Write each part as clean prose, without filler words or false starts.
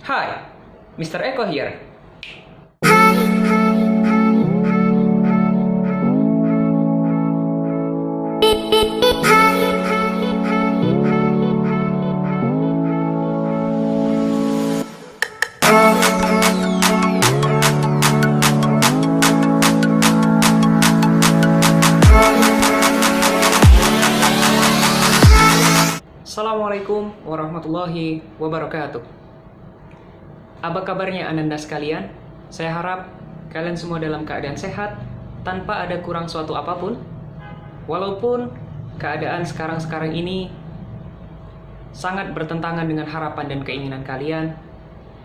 Hai, Mr. Eko here. Assalamualaikum warahmatullahi wabarakatuh. Apa kabarnya Ananda sekalian? Saya harap kalian semua dalam keadaan sehat, tanpa ada kurang suatu apapun. Walaupun keadaan sekarang ini sangat bertentangan dengan harapan dan keinginan kalian,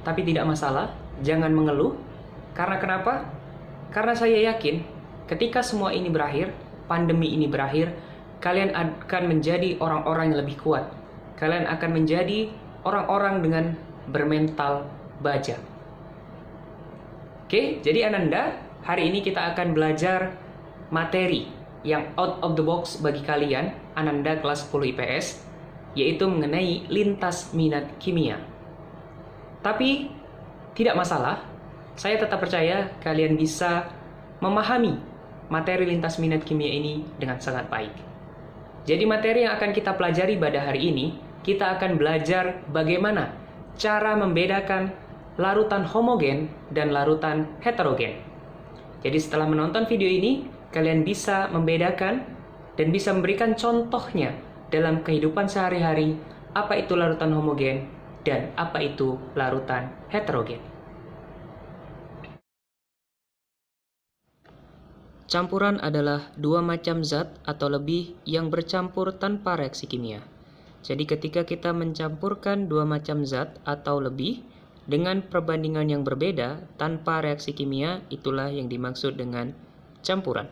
tapi tidak masalah, jangan mengeluh. Karena kenapa? Karena saya yakin ketika semua ini berakhir, pandemi ini berakhir, kalian akan menjadi orang-orang yang lebih kuat. Kalian akan menjadi orang-orang dengan bermental baja. Oke, jadi Ananda, hari ini kita akan belajar materi yang out of the box bagi kalian, Ananda kelas 10 IPS, yaitu mengenai lintas minat kimia. Tapi, tidak masalah, saya tetap percaya kalian bisa memahami materi lintas minat kimia ini dengan sangat baik. Jadi materi yang akan kita pelajari pada hari ini, kita akan belajar bagaimana cara membedakan larutan homogen dan larutan heterogen. Jadi setelah menonton video ini, kalian bisa membedakan dan bisa memberikan contohnya dalam kehidupan sehari-hari, apa itu larutan homogen dan apa itu larutan heterogen. Campuran adalah dua macam zat atau lebih yang bercampur tanpa reaksi kimia. Jadi ketika kita mencampurkan dua macam zat atau lebih dengan perbandingan yang berbeda tanpa reaksi kimia, itulah yang dimaksud dengan campuran.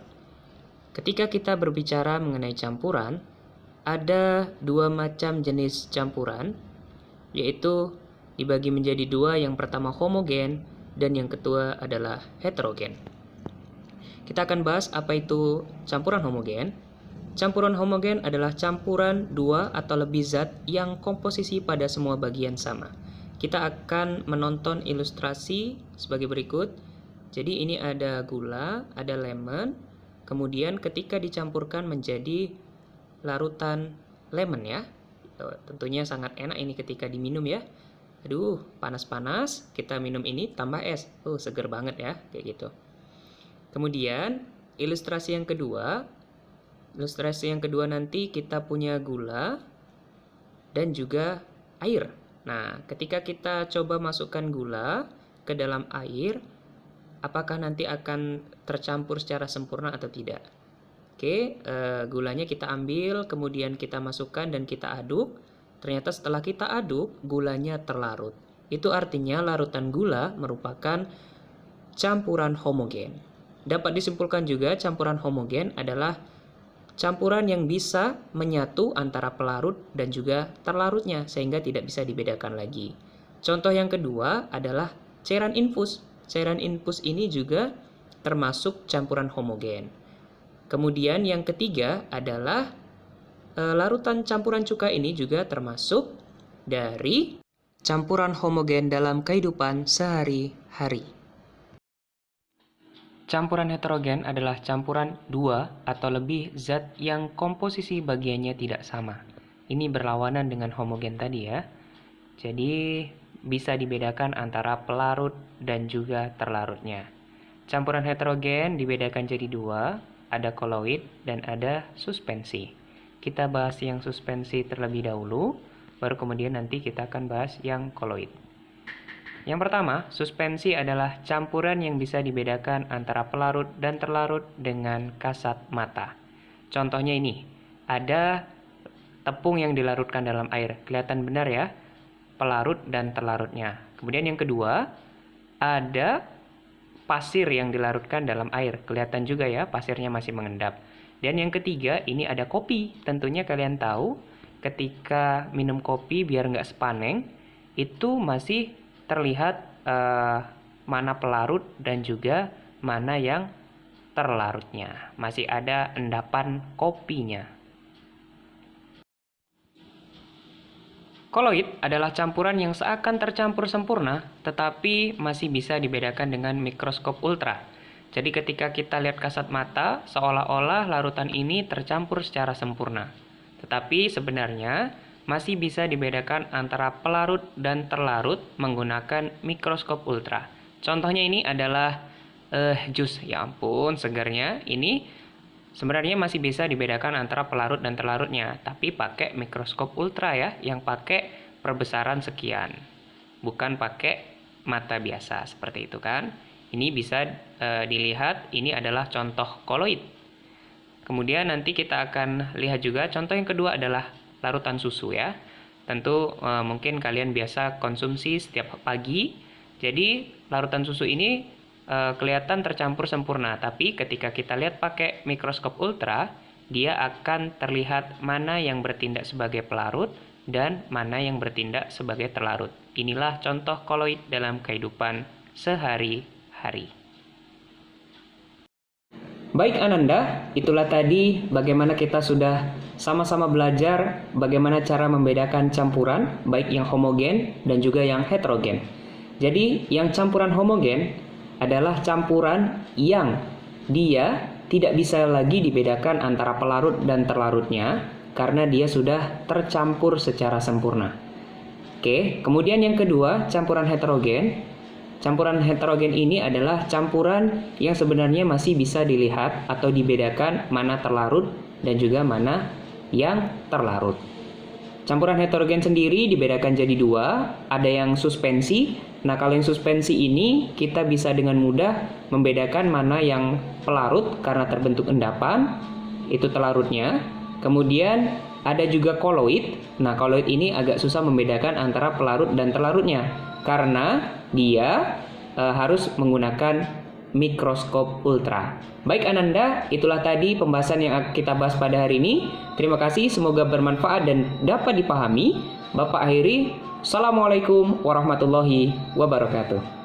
Ketika kita berbicara mengenai campuran, ada dua macam jenis campuran, yaitu dibagi menjadi dua, yang pertama homogen dan yang kedua adalah heterogen. Kita akan bahas apa itu campuran homogen. Campuran homogen adalah campuran dua atau lebih zat yang komposisi pada semua bagian sama. Kita akan menonton ilustrasi sebagai berikut. Jadi ini ada gula, ada lemon, kemudian ketika dicampurkan menjadi larutan lemon ya. Tentunya sangat enak ini ketika diminum ya. Aduh, panas-panas, kita minum ini tambah es. Seger banget ya, kayak gitu. Kemudian ilustrasi yang kedua nanti kita punya gula dan juga air. Nah, ketika kita coba masukkan gula ke dalam air, apakah nanti akan tercampur secara sempurna atau tidak? Oke, gulanya kita ambil, kemudian kita masukkan dan kita aduk. Ternyata setelah kita aduk, gulanya terlarut. Itu artinya larutan gula merupakan campuran homogen. Dapat disimpulkan juga campuran homogen adalah campuran yang bisa menyatu antara pelarut dan juga terlarutnya sehingga tidak bisa dibedakan lagi. Contoh yang kedua adalah cairan infus. Cairan infus ini juga termasuk campuran homogen. Kemudian yang ketiga adalah larutan campuran cuka, ini juga termasuk dari campuran homogen dalam kehidupan sehari-hari. Campuran heterogen adalah campuran dua atau lebih zat yang komposisi bagiannya tidak sama. Ini berlawanan dengan homogen tadi ya. Jadi bisa dibedakan antara pelarut dan juga terlarutnya. Campuran heterogen dibedakan jadi dua, ada koloid dan ada suspensi. Kita bahas yang suspensi terlebih dahulu, baru kemudian nanti kita akan bahas yang koloid. Yang pertama, suspensi adalah campuran yang bisa dibedakan antara pelarut dan terlarut dengan kasat mata. Contohnya ini, ada tepung yang dilarutkan dalam air. Kelihatan benar ya, pelarut dan terlarutnya. Kemudian yang kedua, ada pasir yang dilarutkan dalam air. Kelihatan juga ya, pasirnya masih mengendap. Dan yang ketiga, ini ada kopi. Tentunya kalian tahu, ketika minum kopi biar nggak sepaneng, itu masih terlihat mana pelarut dan juga mana yang terlarutnya. Masih ada endapan kopinya. Koloid adalah campuran yang seakan tercampur sempurna, tetapi masih bisa dibedakan dengan mikroskop ultra. Jadi ketika kita lihat kasat mata, seolah-olah larutan ini tercampur secara sempurna. Tetapi sebenarnya masih bisa dibedakan antara pelarut dan terlarut menggunakan mikroskop ultra. Contohnya ini adalah jus, ya ampun segarnya. Ini sebenarnya masih bisa dibedakan antara pelarut dan terlarutnya, tapi pakai mikroskop ultra ya, yang pakai perbesaran sekian. Bukan pakai mata biasa seperti itu kan. Ini bisa dilihat, ini adalah contoh koloid. Kemudian nanti kita akan lihat juga contoh yang kedua adalah larutan susu ya. Tentu mungkin kalian biasa konsumsi setiap pagi. Jadi larutan susu ini kelihatan tercampur sempurna, tapi ketika kita lihat pakai mikroskop ultra, dia akan terlihat mana yang bertindak sebagai pelarut dan mana yang bertindak sebagai terlarut. Inilah contoh koloid dalam kehidupan sehari-hari. Baik Ananda, itulah tadi bagaimana kita sudah sama-sama belajar bagaimana cara membedakan campuran, baik yang homogen dan juga yang heterogen. Jadi yang campuran homogen adalah campuran yang dia tidak bisa lagi dibedakan antara pelarut dan terlarutnya karena dia sudah tercampur secara sempurna. Oke, kemudian yang kedua, campuran heterogen. Campuran heterogen ini adalah campuran yang sebenarnya masih bisa dilihat atau dibedakan mana terlarut dan juga mana yang terlarut. Campuran heterogen sendiri dibedakan jadi dua, ada yang suspensi. Nah, kalau yang suspensi ini kita bisa dengan mudah membedakan mana yang pelarut karena terbentuk endapan, itu terlarutnya. Kemudian ada juga koloid. Nah, koloid ini agak susah membedakan antara pelarut dan terlarutnya karena dia harus menggunakan mikroskop ultra. Baik Ananda, itulah tadi pembahasan yang kita bahas pada hari ini. Terima kasih, semoga bermanfaat dan dapat dipahami. Bapak akhiri, Assalamualaikum warahmatullahi wabarakatuh.